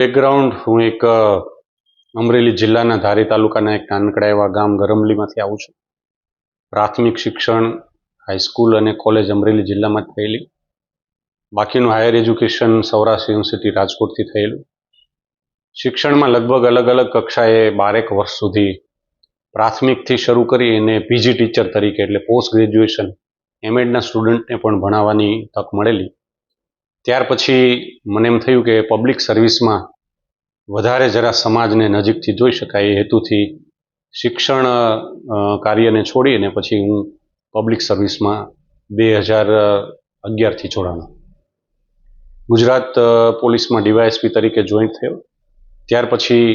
Background હું એક અમરેલી જિલ્લાના ધારી તાલુકાના એક નાનકડા એવા ગામ ગરમલીમાંથી આવું છું. પ્રાથમિક શિક્ષણ હાઈસ્કૂલ અને કોલેજ અમરેલી જિલ્લામાં જ થયેલી. બાકીનું હાયર એજ્યુકેશન સૌરાષ્ટ્ર યુનિવર્સિટી રાજકોટથી થયેલું. શિક્ષણમાં લગભગ અલગ અલગ કક્ષાએ 12 વર્ષ સુધી પ્રાથમિકથી શરૂ કરી અને પીજી ટીચર તરીકે એટલે પોસ્ટ ગ્રેજ્યુએશન એમએડના સ્ટુડન્ટને પણ ભણાવવાની તક મળેલી. ત્યાર પછી મને એમ થયું કે પબ્લિક સર્વિસમાં વધારે જરા સમાજને નજીકથી જોઈ શકાય એ હેતુથી શિક્ષણ કાર્યને છોડી અને પછી હું પબ્લિક સર્વિસમાં 2011થી જોડાણો. ગુજરાત પોલીસમાં ડીવાયએસપી તરીકે જોઈન્ટ થયો. ત્યાર પછી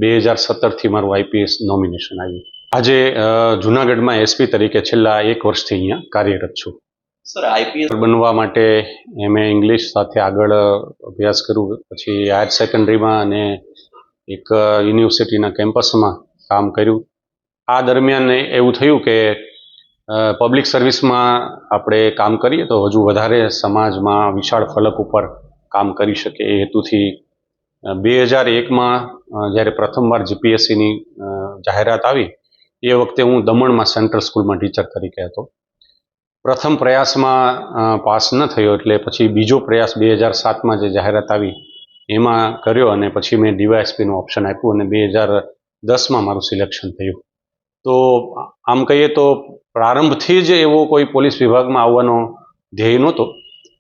2017થી મારું આઈપીએસ નોમિનેશન આવ્યું. આજે જૂનાગઢમાં એસપી તરીકે છેલ્લા 1 વર્ષથી અહીંયા કાર્યરત છું. સર, આઈપીએસ બનવા માટે મેં ઇંગ્લિશ સાથે આગળ અભ્યાસ કર્યું. પછી હાયર સેકન્ડરીમાં અને એક યુનિવર્સિટીના કેમ્પસમાં કામ કર્યું. આ દરમિયાન એવું થયું કે પબ્લિક સર્વિસમાં આપણે કામ કરીએ તો હજુ વધારે સમાજમાં વિશાળ ફલક ઉપર કામ કરી શકે એ હેતુથી 2001માં જ્યારે પ્રથમવાર જીપીએસસીની જાહેરાત આવી એ વખતે હું દમણમાં સેન્ટ્રલ સ્કૂલમાં ટીચર તરીકે હતો. પ્રથમ પ્રયાસમાં પાસ ન થયો એટલે પછી બીજો પ્રયાસ 2007માં જે જાહેરાત આવી એમાં કર્યો અને પછી મેં ડીવાયએસપીનું ઓપ્શન આપ્યું અને 2010માં મારું સિલેક્શન થયું. તો આમ કહીએ તો પ્રારંભથી જ એવો કોઈ પોલીસ વિભાગમાં આવવાનો ધ્યેય નહોતો,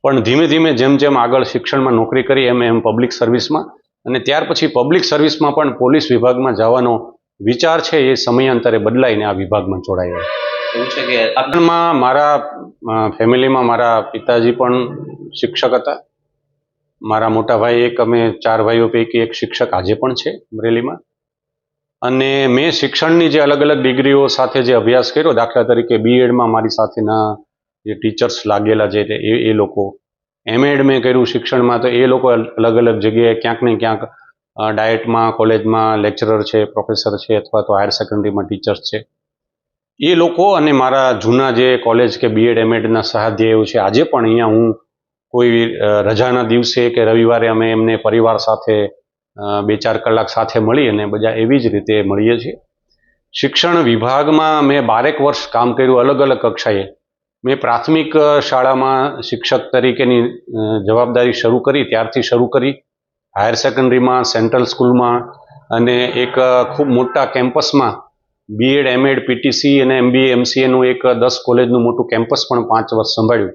પણ ધીમે ધીમે જેમ જેમ આગળ શિક્ષણમાં નોકરી કરી એમ પબ્લિક સર્વિસમાં અને ત્યાર પછી પબ્લિક સર્વિસમાં પણ પોલીસ વિભાગમાં જવાનો વિચાર છે એ સમયાંતરે બદલાઈને આ વિભાગમાં જોડાયો. એવું છે કે આપણામાં મારા ફેમિલીમાં મારા પિતાજી પણ શિક્ષક હતા. મારા મોટા ભાઈ એક અમે 4 ભાઈઓ પૈકી એક શિક્ષક આજે પણ છે અમરેલીમાં. અને મેં શિક્ષણની જે અલગ અલગ ડિગ્રીઓ સાથે જે અભ્યાસ કર્યો, દાખલા તરીકે બીએડમાં મારી સાથેના જે ટીચર્સ લાગેલા છે એ લોકો, એમએડ મેં કર્યું શિક્ષણમાં તો એ લોકો અલગ અલગ જગ્યાએ ક્યાંક ને ક્યાંક ડાયટમાં કોલેજમાં લેક્ચરર છે, પ્રોફેસર છે અથવા તો હાયર સેકન્ડરીમાં ટીચર્સ છે. એ લોકો અને મારા જૂના જે કોલેજ કે બીએડ એમએડના સહાધ્યાયીઓ છે આજે પણ અહીંયા હું કોઈ રજાના દિવસે કે રવિવારે અમે એમને પરિવાર સાથે 2-4 કલાક સાથે મળી અને બધા એવી જ રીતે મળીએ છીએ. શિક્ષણ વિભાગમાં મેં 12 વર્ષ કામ કર્યું અલગ અલગ કક્ષાએ. મેં પ્રાથમિક શાળામાં શિક્ષક તરીકેની જવાબદારી શરૂ કરી ત્યારથી શરૂ કરી. હાયર સેકન્ડરીમાં સેન્ટ્રલ સ્કૂલમાં અને એક ખૂબ મોટા કેમ્પસમાં બીએડ એમએડ પીટીસી અને એમબીએ એમસીએનું એક 10 કોલેજનું મોટું કેમ્પસ પણ 5 વર્ષ સંભાળ્યું.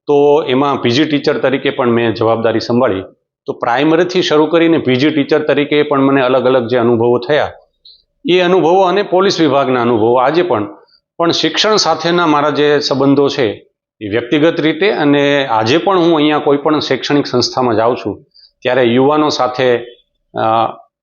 તો એમાં પીજી ટીચર તરીકે પણ મેં જવાબદારી સંભાળી. તો પ્રાઇમરીથી શરૂ કરીને પીજી ટીચર તરીકે પણ મને અલગ અલગ જે અનુભવો થયા એ અનુભવો અને પોલીસ વિભાગના અનુભવો આજે પણ શિક્ષણ સાથેના મારા જે સંબંધો છે એ વ્યક્તિગત રીતે અને આજે પણ હું અહીંયા કોઈ પણ શૈક્ષણિક સંસ્થામાં જાઉં છું ત્યારે યુવાનો સાથે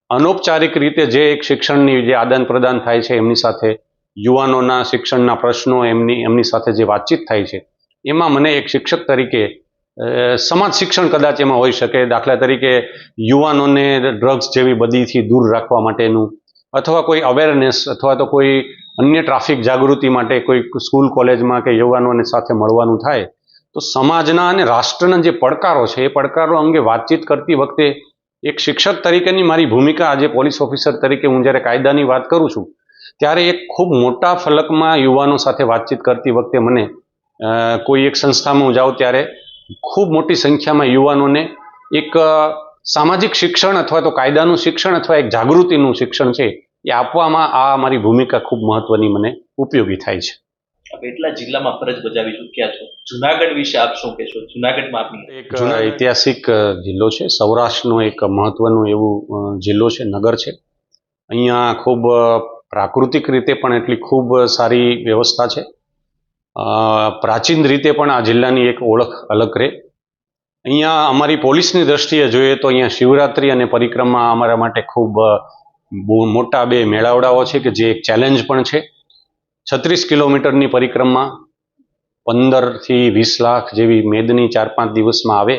અનૌપચારિક રીતે જે એક શિક્ષણની જે આદાન પ્રદાન થાય છે એમની સાથે યુવાનોના શિક્ષણના પ્રશ્નો એમની સાથે જે વાતચીત થાય છે એમાં મને એક શિક્ષક તરીકે સમાજ શિક્ષણ કદાચ એમાં હોઈ શકે. દાખલા તરીકે યુવાનોને ડ્રગ્સ જેવી બદીથી દૂર રાખવા માટેનું અથવા કોઈ અવેરનેસ અથવા તો કોઈ અન્ય ટ્રાફિક જાગૃતિ માટે કોઈ સ્કૂલ કોલેજમાં કે યુવાનોને સાથે મળવાનું થાય તો સમાજના અને રાષ્ટ્રના જે પડકારો છે એ પડકારો અંગે વાતચીત કરતી વખતે એક શિક્ષક તરીકેની મારી ભૂમિકા આજે પોલીસ ઓફિસર તરીકે હું જ્યારે કાયદાની વાત કરું છું ત્યારે એક ખૂબ મોટા ફલકમાં યુવાનો સાથે વાતચીત કરતી વખતે મને કોઈ એક સંસ્થામાં હું જાઉં ત્યારે ખૂબ મોટી સંખ્યામાં યુવાનોને એક સામાજિક શિક્ષણ અથવા તો કાયદાનું શિક્ષણ અથવા એક જાગૃતિનું શિક્ષણ છે એ આપવામાં આ મારી ભૂમિકા ખૂબ મહત્વની મને ઉપયોગી થાય છે. આપ એટલા જિલ્લામાં ફરજ બજાવી ચૂક્યા છો, જુનાગઢ વિશે આપ શું કહેશો? જુનાગઢમાં આપની એક ઐતિહાસિક જિલ્લો છે, સૌરાષ્ટ્રનો એક મહત્વનું એવું જિલ્લો છે, નગર છે. અહીંયા ખૂબ પ્રાકૃતિક રીતે પણ એટલી ખૂબ સારી વ્યવસ્થા છે. પ્રાચીન રીતે પણ આ જિલ્લાની એક ઓળખ અલગ રહે. અહીંયા અમારી પોલીસની દ્રષ્ટિએ જોઈએ તો અહીંયા શિવરાત્રિ અને પરિક્રમા અમારા માટે ખૂબ મોટા 2 મેળાવડાઓ છે કે જે એક ચેલેન્જ પણ છે. 36 કિલોમીટરની પરિક્રમા 15થી 20 લાખ જેવી મેદની 4-5 દિવસમાં આવે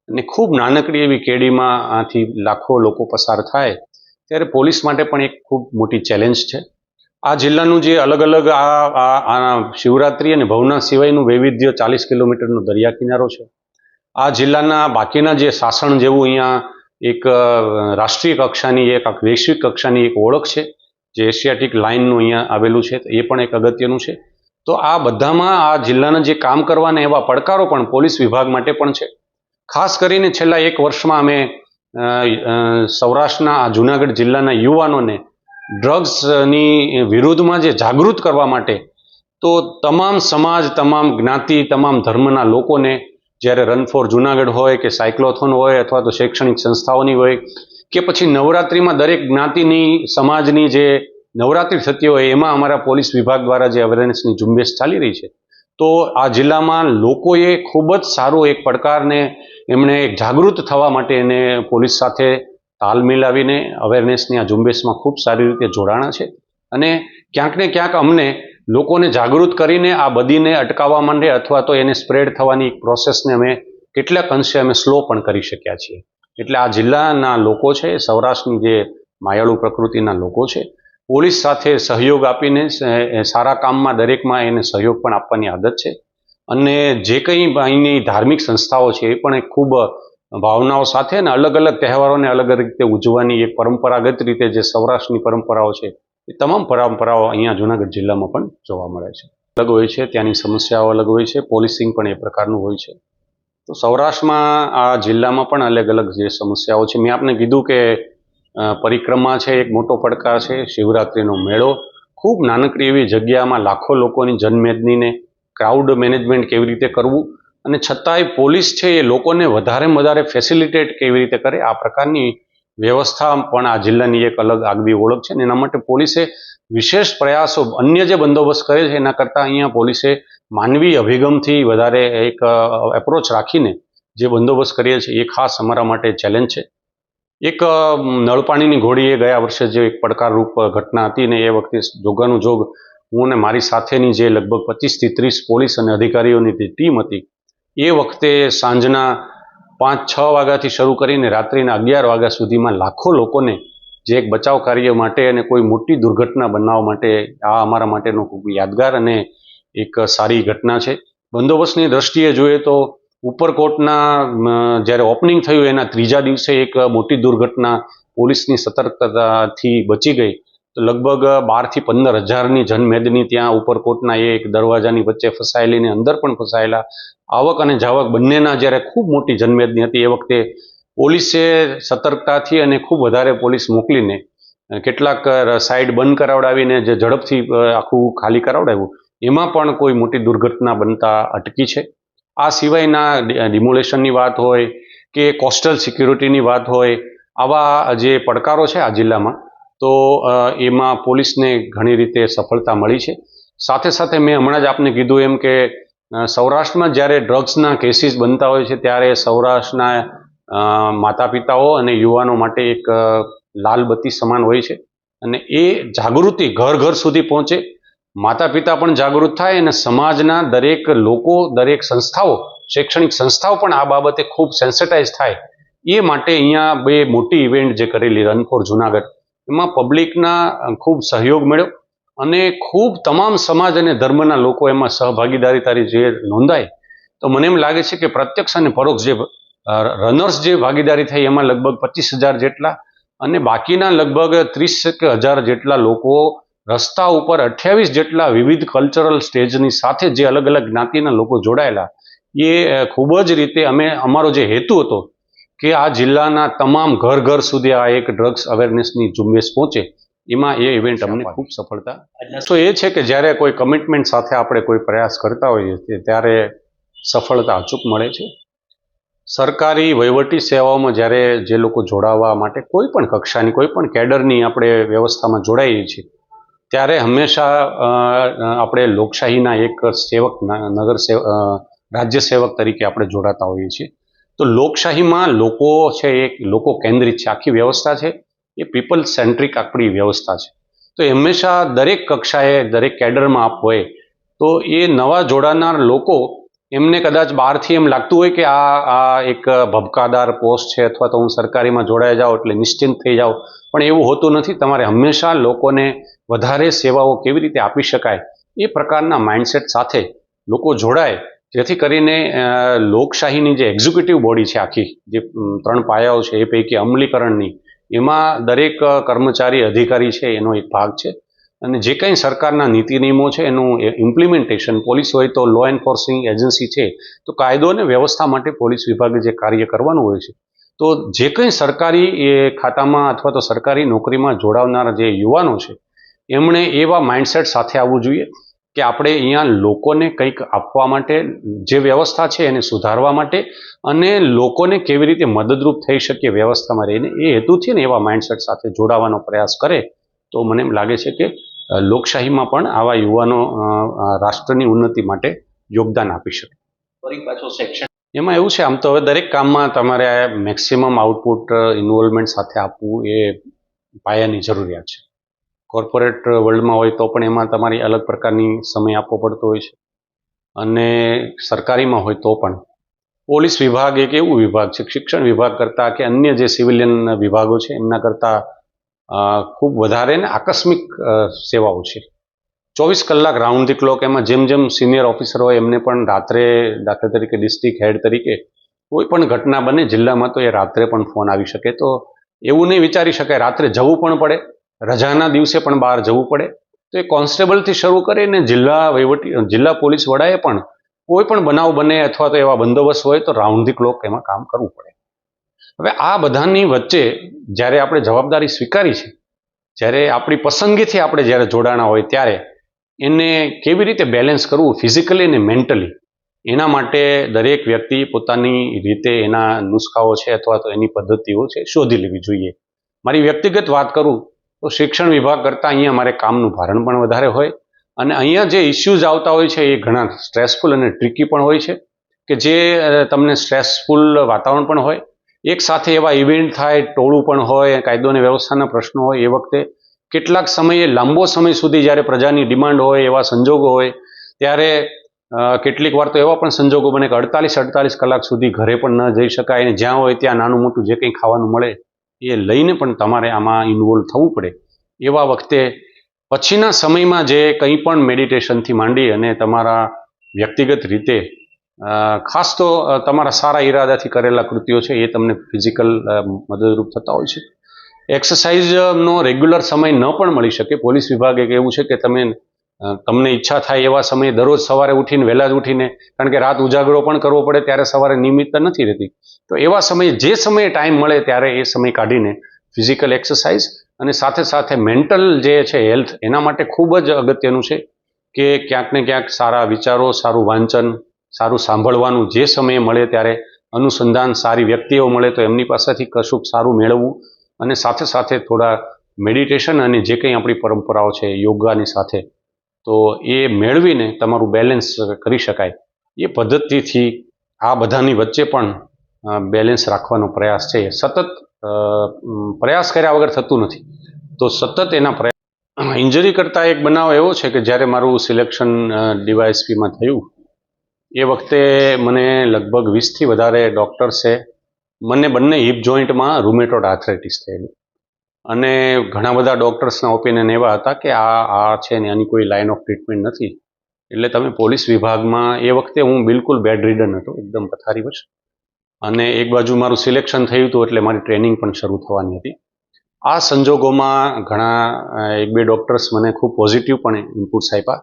અને ખૂબ નાનકડી એવી કેડીમાં આથી લાખો લોકો પસાર થાય ત્યારે પોલીસ માટે પણ એક ખૂબ મોટી ચેલેન્જ છે. આ જિલ્લાનું જે અલગ અલગ આ શિવરાત્રિ અને ભવનાથ સિવાયનું વૈવિધ્ય 40 કિલોમીટરનો દરિયા કિનારો છે. આ જિલ્લાના બાકીના જે સાસણ જેવું અહીંયા એક રાષ્ટ્રીય કક્ષાની એક વૈશ્વિક કક્ષાની એક ઓળખ છે, જે એશિયાટિક લાઇનનું અહીંયા આવેલું છે, એ પણ એક અગત્યનું છે. તો આ બધામાં આ જિલ્લાના જે કામ કરવાના એવા પડકારો પણ પોલીસ વિભાગ માટે પણ છે. ખાસ કરીને છેલ્લા 1 વર્ષમાં અમે સૌરાષ્ટ્રના આ જુનાગઢ જિલ્લાના યુવાનોને ડ્રગ્સની વિરુદ્ધમાં જે જાગૃત કરવા માટે તો તમામ સમાજ, તમામ જ્ઞાતિ, તમામ ધર્મના લોકોને જ્યારે રન ફોર જુનાગઢ હોય કે સાયક્લોથોન હોય અથવા તો શૈક્ષણિક સંસ્થાઓની હોય કે પછી નવરાત્રિમાં દરેક જ્ઞાતિની સમાજની જે નવરાત્રિ થતી હોય એમાં અમારા પોલીસ વિભાગ દ્વારા જે અવેરનેસની ઝુંબેશ ચાલી રહી છે, તો આ જિલ્લામાં લોકોએ ખૂબ જ સારો એક પડકારને એમણે એક જાગૃત થવા માટે એને પોલીસ સાથે તાલ મિલાવીને અવેરનેસની આ ઝુંબેશમાં ખૂબ સારી રીતે જોડાણા છે. અને ક્યાંક ને ક્યાંક અમને લોકોને જાગૃત કરીને આ બદીને અટકાવવા માંડે અથવા તો એને સ્પ્રેડ થવાની પ્રોસેસને અમે કેટલાક અંશે અમે સ્લો પણ કરી શક્યા છીએ. એટલે આ જિલ્લાના લોકો છે, સૌરાષ્ટ્રની જે માયાળુ પ્રકૃતિના લોકો છે, પોલીસ સાથે સહયોગ આપીને સારા કામમાં દરેકમાં એને સહયોગ પણ આપવાની આદત છે. અને જે કંઈ અહીંની ધાર્મિક સંસ્થાઓ છે એ પણ એક ખૂબ ભાવનાઓ સાથે અને અલગ અલગ તહેવારોને અલગ અલગ રીતે ઉજવવાની એક પરંપરાગત રીતે જે સૌરાષ્ટ્રની પરંપરાઓ છે એ તમામ પરંપરાઓ અહીંયા જુનાગઢ જિલ્લામાં પણ જોવા મળે છે. અલગ હોય છે, ત્યાંની સમસ્યાઓ અલગ હોય છે, પોલીસિંગ પણ એ પ્રકારનું હોય છે. તો સૌરાષ્ટ્રમાં આ જિલ્લામાં પણ અલગ અલગ જે સમસ્યાઓ છે, મેં આપને કીધું કે પરિક્રમા છે, એક મોટો પડકાર છે. શિવરાત્રિનો મેળો, ખૂબ નાનકડી એવી જગ્યામાં લાખો લોકોની જનમેદનીને ક્રાઉડ મેનેજમેન્ટ કેવી રીતે કરવું અને છતાંય પોલીસ છે એ લોકોને વધારેમાં વધારે ફેસિલિટેટ કેવી રીતે કરે, આ પ્રકારની વ્યવસ્થા પણ આ જિલ્લાની એક અલગ આગવી ઓળખ છે. અને એના માટે પોલીસે વિશેષ પ્રયાસો, અન્ય જે બંદોબસ્ત કરે છે એના કરતાં અહીંયા પોલીસે માનવી અભિગમથી વધારે એક એપ્રોચ રાખીને જે બંદોબસ્ત કરીએ છીએ એ ખાસ અમારા માટે ચેલેન્જ છે. એક નળપાણીની ઘોડીએ ગયા વર્ષે જે એક પડકારરૂપ ઘટના હતી ને એ વખતે જોગાનું જોગ હું અને મારી સાથેની જે લગભગ 25થી 30 પોલીસ અને અધિકારીઓની જે ટીમ હતી, એ વખતે સાંજના 5-6 વાગ્યાથી શરૂ કરીને રાત્રિના 11 વાગ્યા સુધીમાં લાખો લોકોને જે એક બચાવ કાર્ય માટે અને કોઈ મોટી દુર્ઘટના બનાવવા માટે આ અમારા માટેનો ખૂબ યાદગાર અને એક સારી ઘટના છે. બંદોબસ્તની દ્રષ્ટિએ જોઈએ તો ઉપરકોટના જ્યારે ઓપનિંગ થયું એના 3જા દિવસે એક મોટી દુર્ઘટના પોલીસની સતર્કતાથી બચી ગઈ. તો લગભગ 12થી 15 હજારની જનમેદની ત્યાં ઉપરકોટના એક દરવાજાની વચ્ચે ફસાયેલીને અંદર પણ ફસાયેલા, આવક અને જાવક બંનેના જ્યારે ખૂબ મોટી જનમેદની હતી એ વખતે પોલીસે સતર્કતાથી અને ખૂબ વધારે પોલીસ મોકલીને કેટલાક સાઈડ બંધ કરાવડાવીને જે ઝડપથી આખું ખાલી કરાવડાવ્યું, એમાં પણ કોઈ મોટી દુર્ઘટના બનતા અટકી છે. આ સિવાયના ડિમોલેશનની વાત હોય કે કોસ્ટલ સિક્યુરિટીની વાત હોય, આવા જે પડકારો છે આ જિલ્લામાં, તો એમાં પોલીસને ઘણી રીતે સફળતા મળી છે. સાથે સાથે મેં હમણાં જ આપને કીધું એમ કે સૌરાષ્ટ્રમાં જ્યારે ડ્રગ્સના કેસીસ બનતા હોય છે ત્યારે સૌરાષ્ટ્રના માતા પિતાઓ અને યુવાનો માટે એક લાલ બત્તી સમાન હોય છે. અને એ જાગૃતિ ઘર ઘર સુધી પહોંચે, માતા પિતા પણ જાગૃત થાય અને સમાજના દરેક લોકો, દરેક સંસ્થાઓ, શૈક્ષણિક સંસ્થાઓ પણ આ બાબતે ખૂબ સેન્સિટાઇઝ થાય, એ માટે અહીંયા 2 મોટી ઇવેન્ટ જે કરેલી રન ફોર જુનાગઢ, એમાં પબ્લિકના ખૂબ સહયોગ મળ્યો અને ખૂબ તમામ સમાજ અને ધર્મના લોકો એમાં સહભાગીદારી જે નોંધાય. તો મને એમ લાગે છે કે પ્રત્યક્ષ અને પરોક્ષ જે રનર્સ જે ભાગીદારી થઈ એમાં લગભગ 25,000 જેટલા અને બાકીના લગભગ 30,000 જેટલા લોકો રસ્તા ઉપર 28 જેટલા વિવિધ કલ્ચરલ સ્ટેજની સાથે જે અલગ અલગ જ્ઞાતિના લોકો જોડાયેલા, એ ખૂબ જ રીતે અમારો જે હેતુ હતો કે આ જિલ્લાના તમામ ઘર ઘર સુધી આ એક ડ્રગ્સ અવેરનેસની ઝુંબેશ પહોંચે, એમાં એ ઇવેન્ટ અમને ખૂબ સફળતા. તો એ છે કે જ્યારે કોઈ કમિટમેન્ટ સાથે આપણે કોઈ પ્રયાસ કરતા હોઈએ છીએ ત્યારે સફળતા અચૂક મળે છે. સરકારી વહીવટી સેવાઓમાં જ્યારે જે લોકો જોડાવા માટે કોઈ પણ કક્ષાની, કોઈ પણ કેડરની આપણે વ્યવસ્થામાં જોડાઈએ છીએ, ત્યારે હંમેશા આપણે લોકશાહીના એક સેવક, રાજ્ય સેવક તરીકે આપણે જોડાતા હોઈએ છીએ. તો લોકશાહીમાં લોકો છે એ લોકો કેન્દ્રિત છે, આખી વ્યવસ્થા છે એ પીપલ સેન્ટ્રિક આપણી વ્યવસ્થા છે. તો હંમેશા દરેક કક્ષાએ, દરેક કેડરમાં આપ હોય તો એ નવા જોડાનાર લોકો, એમને કદાચ બહારથી એમ લાગતું હોય કે આ એક ભબકાદાર પોસ્ટ છે અથવા તો હું સરકારીમાં જોડાઈ જાઉં એટલે નિશ્ચિંત થઈ જાઉં, પણ એવું હોતું નથી. તમારે હંમેશા લોકોને વધારે સેવાઓ કેવી રીતે આપી શકાય એ પ્રકારના માઇન્ડસેટ સાથે લોકો જોડાય જેથી કરીને લોકશાહીની જે એક્ઝિક્યુટિવ બોડી છે આખી, જે 3 પાયાઓ છે એ પૈકી અમલીકરણની, એમાં દરેક કર્મચારી અધિકારી છે એનો એક ભાગ છે. અને જે કંઈ સરકારના નીતિ નિયમો છે એનું ઇમ્પ્લિમેન્ટેશન, પોલીસ હોય તો લો એન્ફોર્સિંગ એજન્સી છે, તો કાયદો અને વ્યવસ્થા માટે પોલીસ વિભાગે જે કાર્ય કરવાનું હોય છે, તો જે કંઈ સરકારી ખાતામાં અથવા તો સરકારી નોકરીમાં જોડાવનાર જે યુવાનો છે એમણે એવા માઇન્ડસેટ સાથે આવવું જોઈએ કે આપણે અહીંયા લોકોને કંઈક આપવા માટે, જે વ્યવસ્થા છે એને સુધારવા માટે અને લોકોને કેવી રીતે મદદરૂપ થઈ શકીએ વ્યવસ્થામાં રહીને, એ હેતુથી ને એવા માઇન્ડસેટ સાથે જોડાવાનો પ્રયાસ કરે તો મને એમ લાગે છે કે લોકશાહીમાં પણ આવા યુવાનો રાષ્ટ્રની ઉન્નતિ માટે યોગદાન આપી શકે. ફરી પાછો સેક્શન એમાં એવું છે, આમ તો હવે દરેક કામમાં તમારે મેક્સિમમ આઉટપુટ ઇન્વોલ્વમેન્ટ સાથે આપવું એ પાયાની જરૂરિયાત છે. કોર્પોરેટ વર્લ્ડમાં હોય તો પણ એમાં તમારી અલગ પ્રકારની સમય આપવો પડતો હોય છે, અને સરકારીમાં હોય તો પણ. પોલીસ વિભાગ એક એવું વિભાગ છે, શિક્ષણ વિભાગ કરતાં કે અન્ય જે સિવિલિયન વિભાગો છે એમના કરતાં ખૂબ વધારે ને આકસ્મિક સેવાઓ છે. 24 કલાક રાઉન્ડ ધી ક્લોક. એમાં જેમ જેમ સિનિયર ઓફિસર હોય એમને પણ રાત્રે, દાખલા તરીકે ડિસ્ટ્રિક્ટ હેડ તરીકે કોઈ પણ ઘટના બને જિલ્લામાં તો એ રાત્રે પણ ફોન આવી શકે. તો એવું નહીં વિચારી શકાય રાત્રે જવું પણ પડે, રજાના દિવસે પણ બહાર જવું પડે. તો એ કોન્સ્ટેબલથી શરૂ કરીને જિલ્લા પોલીસ વડાએ પણ કોઈ પણ બનાવ બને અથવા તો એવા બંદોબસ્ત હોય તો રાઉન્ડ ધી ક્લોક એમાં કામ કરવું પડે. હવે આ બધાની વચ્ચે જ્યારે આપણે જવાબદારી સ્વીકારી છે, જ્યારે આપણી પસંદગીથી આપણે જ્યારે જોડાણા હોય ત્યારે એને કેવી રીતે બેલેન્સ કરવું ફિઝિકલી અને મેન્ટલી, એના માટે દરેક વ્યક્તિ પોતાની રીતે એના નુસ્ખાઓ છે અથવા તો એની પદ્ધતિઓ છે શોધી લેવી જોઈએ. મારી વ્યક્તિગત વાત કરું તો શિક્ષણ વિભાગ કરતાં અહીંયા મારે કામનું ભારણ પણ વધારે હોય, અને અહીંયા જે ઇસ્યુઝ આવતા હોય છે એ ઘણા સ્ટ્રેસફુલ અને ટ્રિકી પણ હોય છે, કે જે તમને સ્ટ્રેસફુલ વાતાવરણ પણ હોય. એક સાથે એવા ઇવેન્ટ થાય, ટોળું પણ હોય, કાયદો અને વ્યવસ્થાના પ્રશ્નો હોય, એ વખતે કેટલાક સમયે લાંબો સમય સુધી જ્યારે પ્રજાની ડિમાન્ડ હોય, એવા સંજોગો હોય, ત્યારે કેટલીક વાર તો એવા પણ સંજોગો બને કે 48 કલાક સુધી ઘરે પણ ન જઈ શકાય, અને જ્યાં હોય ત્યાં નાનું મોટું જે કંઈ ખાવાનું મળે એ લઈને પણ તમારે આમાં ઇન્વોલ્વ થવું પડે. એવા વખતે પછીના સમયમાં જે કંઈ પણ મેડિટેશનથી માંડી અને તમારા વ્યક્તિગત રીતે ખાસ તો તમારા સારા ઈરાદાથી કરેલા કૃત્યો છે એ તમને ફિઝિકલ મદદરૂપ થતા હોય છે. એક્સરસાઇઝનો રેગ્યુલર સમય ન પણ મળી શકે. પોલીસ વિભાગ એક એવું છે કે તમને ઈચ્છા થાય એવા સમયે દરરોજ સવારે ઉઠીને વહેલા જ ઉઠીને, કારણ કે રાત ઉજાગરો પણ કરવો પડે ત્યારે સવારે નિયમિતતા નથી રહેતી, તો એવા સમયે જે સમયે ટાઈમ મળે ત્યારે એ સમય કાઢીને ફિઝિકલ એક્સરસાઇઝ અને સાથે સાથે મેન્ટલ જે છે હેલ્થ, એના માટે ખૂબ જ અગત્યનું છે કે ક્યાંક ને ક્યાંક સારા વિચારો, સારું વાંચન, સારું સાંભળવાનું જે સમયે મળે ત્યારે અનુસંધાન, સારી વ્યક્તિઓ મળે તો એમની પાસેથી કશુંક સારું મેળવવું, અને સાથે સાથે થોડા મેડિટેશન અને જે કંઈ આપણી પરંપરાઓ છે યોગાની સાથે, તો એ મેળવીને તમારું બેલેન્સ કરી શકાય. એ પદ્ધતિથી આ બધાની વચ્ચે પણ બેલેન્સ રાખવાનો પ્રયાસ છે. સતત પ્રયાસ કર્યા વગર થતું નથી, તો સતત એના પ્રયાસ. ઇન્જરી કરતાં એક બનાવ એવો છે કે જ્યારે મારું સિલેક્શન ડીવાયએસપીમાં થયું એ વખતે મને લગભગ 20થી વધારે ડૉક્ટર્સે મને બંને હિપ જોઈન્ટમાં રૂમેટોઇડ આર્થરાઇટિસ થયેલું, અને ઘણા બધા ડૉક્ટર્સના ઓપિનિયન એવા હતા કે આ છે ને આની કોઈ લાઇન ઓફ ટ્રીટમેન્ટ નથી, એટલે તમે પોલીસ વિભાગમાં. એ વખતે હું બિલકુલ બેડ રિડન હતો, એકદમ પથારીવશ, અને એક બાજુ મારું સિલેક્શન થયું હતું એટલે મારી ટ્રેનિંગ પણ શરૂ થવાની હતી. આ સંજોગોમાં ઘણા 1-2 ડૉક્ટર્સ મને ખૂબ પોઝિટિવ પણ ઇનપુટ્સ આપ્યા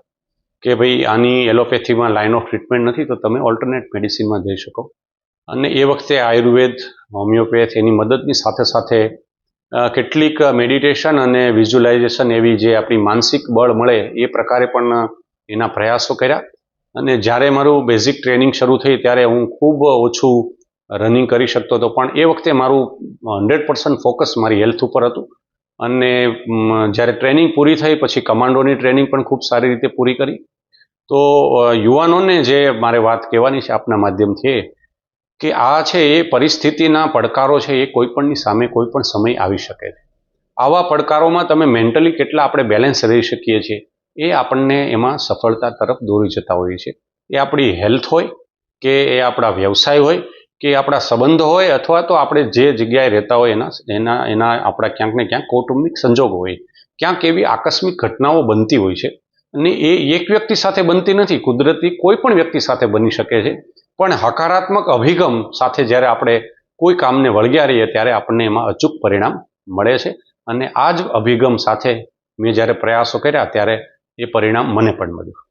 કે ભાઈ આની એલોપેથીમાં લાઇન ઓફ ટ્રીટમેન્ટ નથી, તો તમે ઓલ્ટરનેટ મેડિસિનમાં જઈ શકો. અને એ વખતે આયુર્વેદ, હોમિયોપેથ એની મદદની સાથે સાથે કેટલીક મેડિટેશન અને વિઝ્યુલાઇઝેશન એવી જે આપણી માનસિક બળ મળે એ પ્રકારે પણ એના પ્રયાસો કર્યા. અને જ્યારે મારું બેઝિક ટ્રેનિંગ શરૂ થઈ ત્યારે હું ખૂબ ઓછું રનિંગ કરી શકતો હતો, પણ એ વખતે મારું 100% ફોકસ મારી હેલ્થ ઉપર હતું. અને જ્યારે ટ્રેનિંગ પૂરી થઈ પછી કમાન્ડોની ટ્રેનિંગ પણ ખૂબ સારી રીતે પૂરી કરી. તો યુવાનોને જે મારે વાત કહેવાની છે આપના માધ્યમથી, કે આ છે એ પરિસ્થિતિના પડકારો છે એ કોઈપણની સામે કોઈ પણ સમય આવી શકે છે. આવા પડકારોમાં તમે મેન્ટલી કેટલા આપણે બેલેન્સ રહી શકીએ છીએ એ આપણને એમાં સફળતા તરફ દોરી જતા હોઈએ છીએ. એ આપણી હેલ્થ હોય કે એ આપણા વ્યવસાય હોય કે આપણા સંબંધો હોય, અથવા તો આપણે જે જગ્યાએ રહેતા હોય એના આપણા ક્યાંક ને ક્યાંક કૌટુંબિક સંજોગો હોય, ક્યાંક એવી આકસ્મિક ઘટનાઓ બનતી હોય છે. અને એ એક વ્યક્તિ સાથે બનતી નથી, કુદરતી કોઈ પણ વ્યક્તિ સાથે બની શકે છે. પણ હકારાત્મક અભિગમ સાથે જ્યારે આપણે કોઈ કામને વળગ્યા રહીએ ત્યારે આપણને એમાં અચૂક પરિણામ મળે છે. અને આ જ અભિગમ સાથે મેં જ્યારે પ્રયાસો કર્યા ત્યારે એ પરિણામ મને પણ મળ્યું.